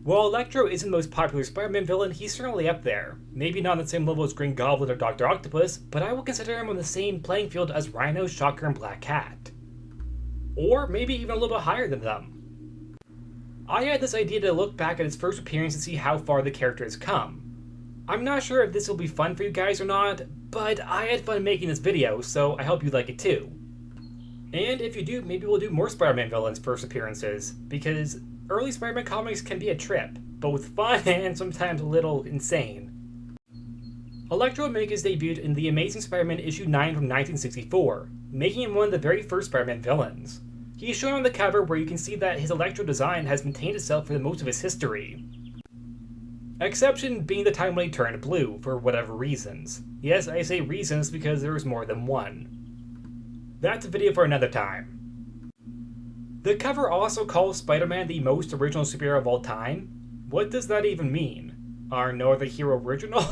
While Electro isn't the most popular Spider-Man villain, he's certainly up there. Maybe not on the same level as Green Goblin or Doctor Octopus, but I will consider him on the same playing field as Rhino, Shocker, and Black Cat. Or maybe even a little bit higher than them. I had this idea to look back at his first appearance and see how far the character has come. I'm not sure if this will be fun for you guys or not, but I had fun making this video, so I hope you like it too. And if you do, maybe we'll do more Spider-Man villains' first appearances, because early Spider-Man comics can be a trip, both fun and sometimes a little insane. Electro would make his debut in The Amazing Spider-Man issue 9 from 1964, making him one of the very first Spider-Man villains. He is shown on the cover where you can see that his Electro design has maintained itself for most of his history. Exception being the time when he turned blue, for whatever reasons. Yes, I say reasons because there is more than one. That's a video for another time. The cover also calls Spider-Man the most original superhero of all time. What does that even mean? Are no other hero original?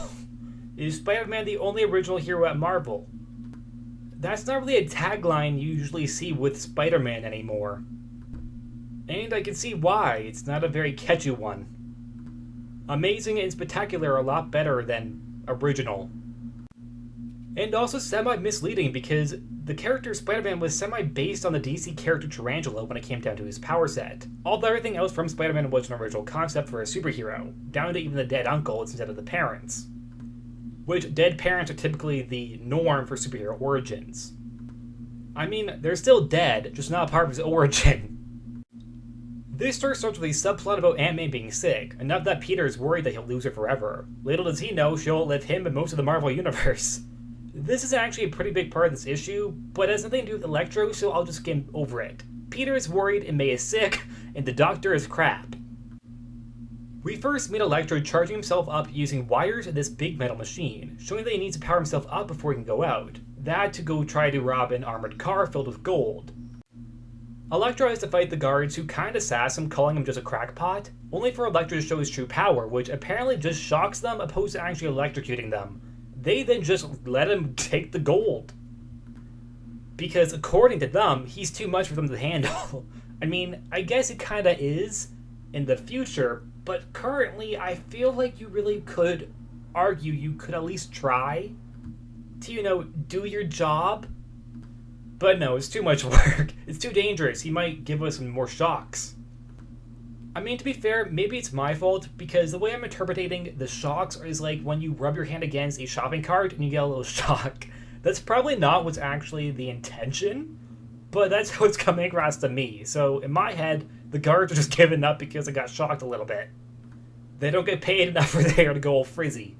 Is Spider-Man the only original hero at Marvel? That's not really a tagline you usually see with Spider-Man anymore. And I can see why, it's not a very catchy one. Amazing and spectacular are a lot better than original. And also semi-misleading because the character Spider-Man was semi-based on the DC character Tarantula when it came down to his power set. Although everything else from Spider-Man was an original concept for a superhero, down to even the dead uncle instead of the parents. Which dead parents are typically the norm for superhero origins. I mean, they're still dead, just not a part of his origin. This story starts with a subplot about Aunt May being sick, enough that Peter is worried that he'll lose her forever. Little does he know she'll outlive him and most of the Marvel Universe. This is actually a pretty big part of this issue, but it has nothing to do with Electro, so I'll just skim over it. Peter is worried and May is sick, and the doctor is crap. We first meet Electro charging himself up using wires in this big metal machine, showing that he needs to power himself up before he can go out. That to go try to rob an armored car filled with gold. Electro has to fight the guards who kinda sass him, calling him just a crackpot, only for Electro to show his true power, which apparently just shocks them opposed to actually electrocuting them. They then just let him take the gold. Because according to them, he's too much for them to handle. I mean, I guess it kinda is in the future, but currently I feel like you really could argue you could at least try to, do your job. But no, it's too much work. It's too dangerous. He might give us some more shocks. I mean, to be fair, maybe it's my fault, because the way I'm interpreting the shocks is like when you rub your hand against a shopping cart and you get a little shock. That's probably not what's actually the intention, but that's how it's coming across to me. So in my head, the guards are just giving up because I got shocked a little bit. They don't get paid enough for there to go all frizzy.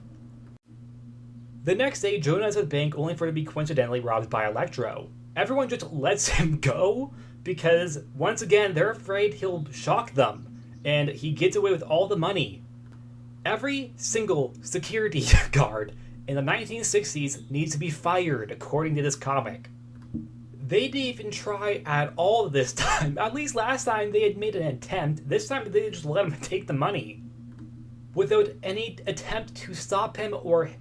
The next day, Jonah is at the bank only for it to be coincidentally robbed by Electro. Everyone just lets him go because, once again, they're afraid he'll shock them, and he gets away with all the money. Every single security guard in the 1960s needs to be fired, according to this comic. They didn't even try at all this time. At least last time they had made an attempt. This time they just let him take the money, without any attempt to stop him or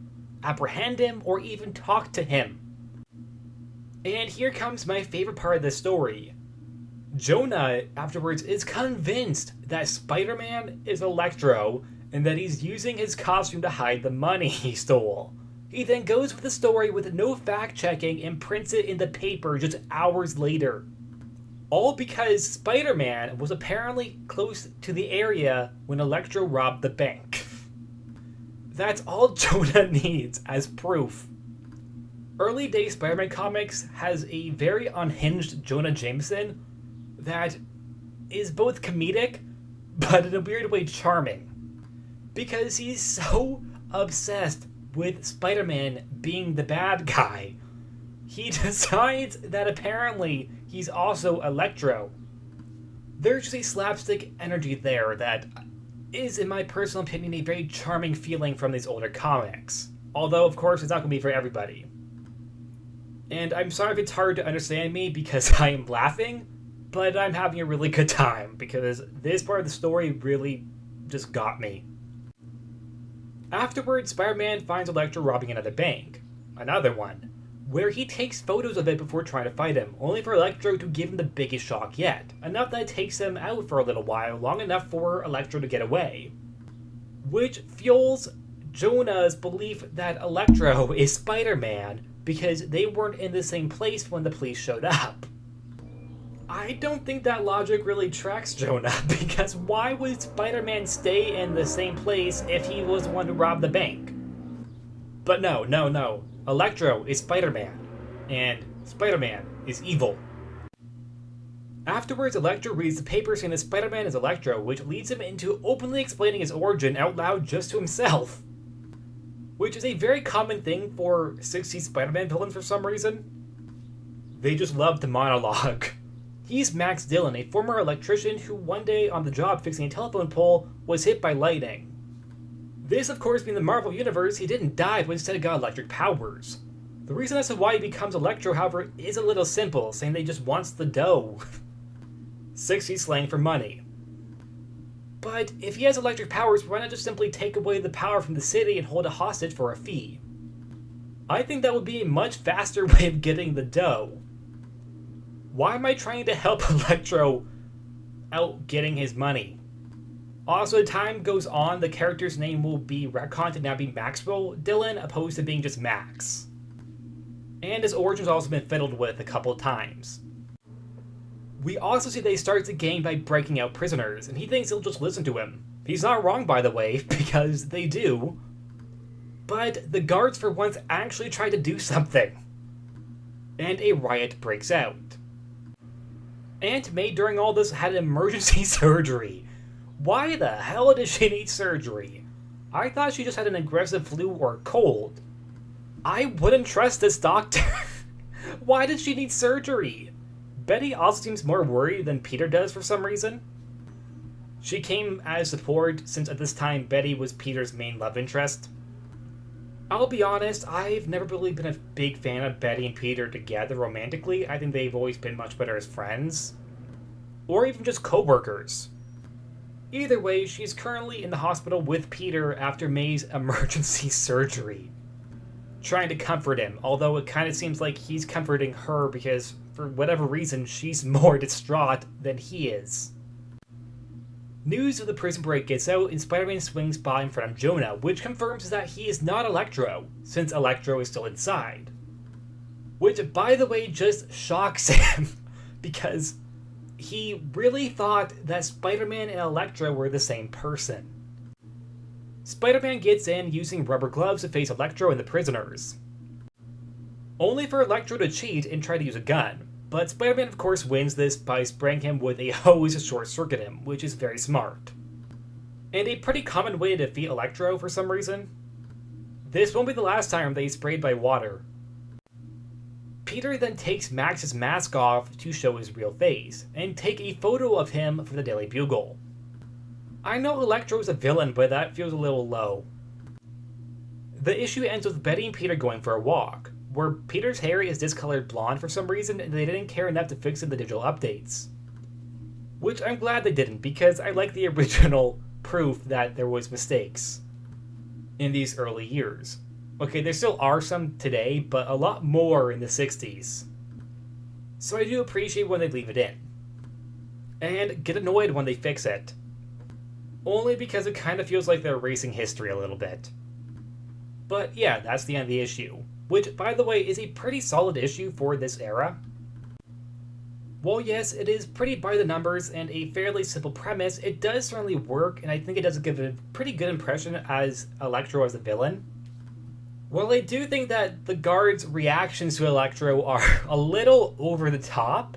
apprehend him or even talk to him. And here comes my favorite part of the story. Jonah, afterwards, is convinced that Spider-Man is Electro and that he's using his costume to hide the money he stole. He then goes with the story with no fact-checking and prints it in the paper just hours later. All because Spider-Man was apparently close to the area when Electro robbed the bank. That's all Jonah needs as proof. Early day Spider-Man comics has a very unhinged Jonah Jameson that is both comedic, but in a weird way charming. Because he's so obsessed with Spider-Man being the bad guy, he decides that apparently he's also Electro. There's just a slapstick energy there that is, in my personal opinion, a very charming feeling from these older comics. Although, of course, it's not going to be for everybody. And I'm sorry if it's hard to understand me because I am laughing, but I'm having a really good time because this part of the story really just got me. Afterwards, Spider-Man finds Electro robbing another bank. Another one. where he takes photos of it before trying to fight him, only for Electro to give him the biggest shock yet, enough that it takes him out for a little while, long enough for Electro to get away. Which fuels Jonah's belief that Electro is Spider-Man, because they weren't in the same place when the police showed up. I don't think that logic really tracks Jonah, because why would Spider-Man stay in the same place if he was the one who robbed the bank? But no. Electro is Spider-Man, and Spider-Man is evil. Afterwards, Electro reads the paper saying that Spider-Man is Electro, which leads him into openly explaining his origin out loud just to himself. Which is a very common thing for 60s Spider-Man villains for some reason. They just love to monologue. He's Max Dillon, a former electrician who one day on the job fixing a telephone pole was hit by lightning. This, of course, being the Marvel Universe, he didn't die, but instead got electric powers. The reason as to why he becomes Electro, however, is a little simple, saying that he just wants the dough. 60s slang for money. But if he has electric powers, why not just simply take away the power from the city and hold it hostage for a fee? I think that would be a much faster way of getting the dough. Why am I trying to help Electro out getting his money? Also, as time goes on, the character's name will be retconned to now be Maxwell Dillon, opposed to being just Max. And his origin's also been fiddled with a couple of times. We also see that he starts the game by breaking out prisoners, and he thinks they'll just listen to him. He's not wrong, by the way, because they do. But the guards for once actually try to do something. And a riot breaks out. Aunt May during all this had an emergency surgery. Why the hell does she need surgery? I thought she just had an aggressive flu or cold. I wouldn't trust this doctor. Why did she need surgery? Betty also seems more worried than Peter does for some reason. She came as support since at this time Betty was Peter's main love interest. I'll be honest, I've never really been a big fan of Betty and Peter together romantically. I think they've always been much better as friends. Or even just co-workers. Either way, she's currently in the hospital with Peter after May's emergency surgery. Trying to comfort him, although it kind of seems like he's comforting her because, for whatever reason, she's more distraught than he is. News of the prison break gets out and Spider-Man swings by in front of Jonah, which confirms that he is not Electro, since Electro is still inside. Which, by the way, just shocks him, because he really thought that Spider-Man and Electro were the same person. Spider-Man gets in using rubber gloves to face Electro and the prisoners. Only for Electro to cheat and try to use a gun, but Spider-Man of course wins this by spraying him with a hose to short-circuit him, which is very smart. And a pretty common way to defeat Electro for some reason. This won't be the last time that he's sprayed by water. Peter then takes Max's mask off to show his real face, and take a photo of him for the Daily Bugle. I know Electro's a villain, but that feels a little low. The issue ends with Betty and Peter going for a walk, where Peter's hair is discolored blonde for some reason, and they didn't care enough to fix it in the digital updates. Which I'm glad they didn't, because I like the original proof that there was mistakes in these early years. Okay, there still are some today, but a lot more in the 60s. So I do appreciate when they leave it in. And get annoyed when they fix it. Only because it kind of feels like they're erasing history a little bit. But yeah, that's the end of the issue. Which, by the way, is a pretty solid issue for this era. While yes, it is pretty by the numbers and a fairly simple premise, it does certainly work, and I think it does give a pretty good impression as Electro as a villain. While I do think that the guards' reactions to Electro are a little over the top,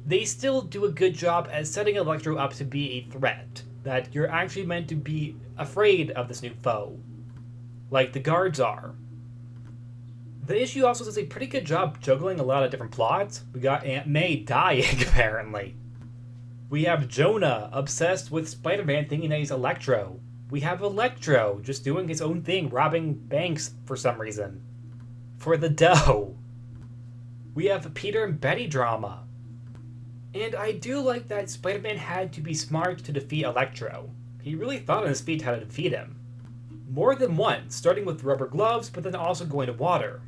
they still do a good job at setting Electro up to be a threat, that you're actually meant to be afraid of this new foe, like the guards are. The issue also does a pretty good job juggling a lot of different plots. We got Aunt May dying, apparently. We have Jonah obsessed with Spider-Man thinking that he's Electro. We have Electro just doing his own thing, robbing banks for some reason. For the dough. We have Peter and Betty drama. And I do like that Spider-Man had to be smart to defeat Electro. He really thought on his feet how to defeat him. More than once, starting with rubber gloves, but then also going to water.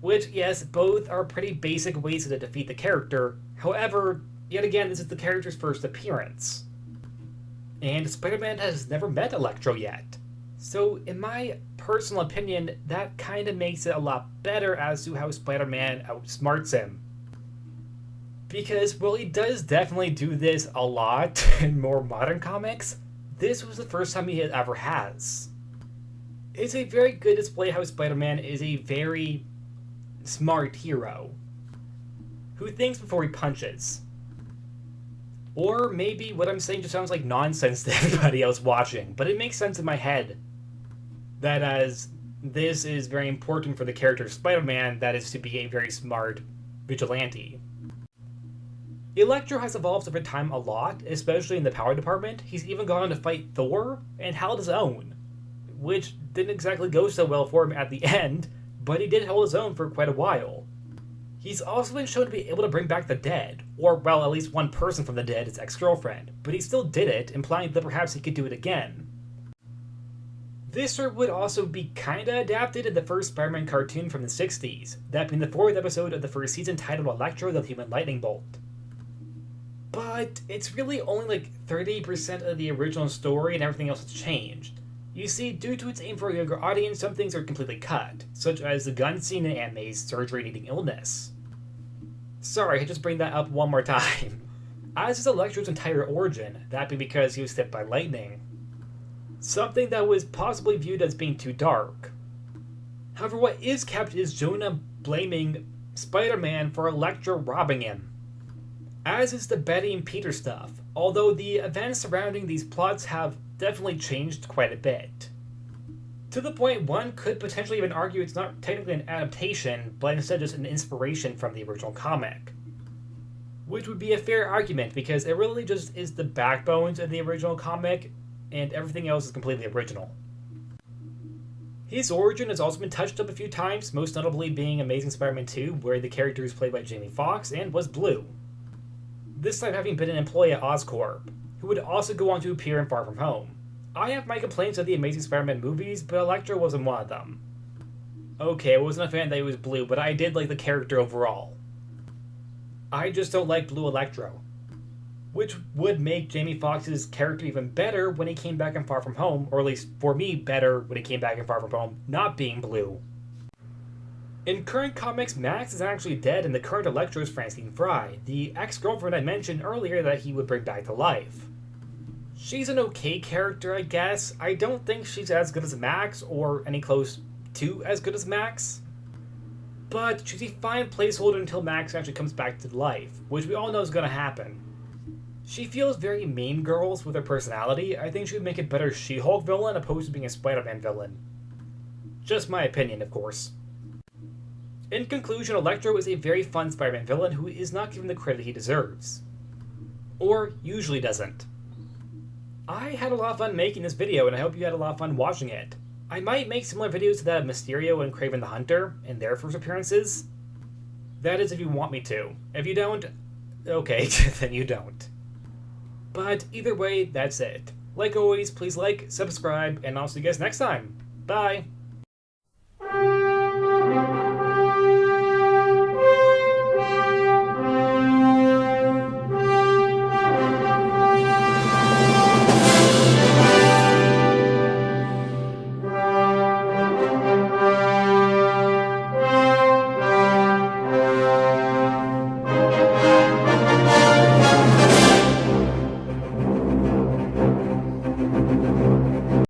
Which, yes, both are pretty basic ways to defeat the character. However, yet again, this is the character's first appearance. And Spider-Man has never met Electro yet. So, in my personal opinion, that kind of makes it a lot better as to how Spider-Man outsmarts him. Because, while he does definitely do this a lot in more modern comics, this was the first time he ever has. It's a very good display how Spider-Man is a very smart hero who thinks before he punches. Or maybe what I'm saying just sounds like nonsense to everybody else watching, but it makes sense in my head. That as this is very important for the character of Spider-Man, that is to be a very smart vigilante. Electro has evolved over time a lot, especially in the power department. He's even gone on to fight Thor and held his own, which didn't exactly go so well for him at the end, but he did hold his own for quite a while. He's also been shown to be able to bring back the dead, or, well, at least one person from the dead, his ex-girlfriend, but he still did it, implying that perhaps he could do it again. This story would also be kinda adapted in the first Spider-Man cartoon from the 60s, that being the 4th episode of the first season titled Electro the Human Lightning Bolt. But it's really only like 30% of the original story and everything else has changed. You see, due to its aim for a younger audience, some things are completely cut, such as the gun scene in Aunt surgery needing illness. Sorry, I just bring that up one more time. As is Electro's entire origin, that being because he was hit by lightning. Something that was possibly viewed as being too dark. However, what is kept is Jonah blaming Spider-Man for Electro robbing him. As is the Betty and Peter stuff, although the events surrounding these plots have definitely changed quite a bit. To the point one could potentially even argue it's not technically an adaptation, but instead just an inspiration from the original comic. Which would be a fair argument, because it really just is the backbones of the original comic, and everything else is completely original. His origin has also been touched up a few times, most notably being Amazing Spider-Man 2, where the character is played by Jamie Foxx and was blue. This time having been an employee at Oscorp, who would also go on to appear in Far From Home. I have my complaints of the Amazing Spider-Man movies, but Electro wasn't one of them. Okay, I wasn't a fan that he was blue, but I did like the character overall. I just don't like blue Electro. Which would make Jamie Foxx's character even better when he came back in Far From Home, or at least for me better when he came back in Far From Home, not being blue. In current comics, Max is actually dead and the current Electro is Francine Fry, the ex-girlfriend I mentioned earlier that he would bring back to life. She's an okay character, I guess. I don't think she's as good as Max, or any close to as good as Max. But she's a fine placeholder until Max actually comes back to life, which we all know is going to happen. She feels very Mean Girls with her personality. I think she would make a better She-Hulk villain opposed to being a Spider-Man villain. Just my opinion, of course. In conclusion, Electro is a very fun Spider-Man villain who is not given the credit he deserves. Or usually doesn't. I had a lot of fun making this video, and I hope you had a lot of fun watching it. I might make similar videos to that of Mysterio and Kraven the Hunter in their first appearances. That is if you want me to. If you don't, okay, then you don't. But either way, that's it. Like always, please like, subscribe, and I'll see you guys next time. Bye!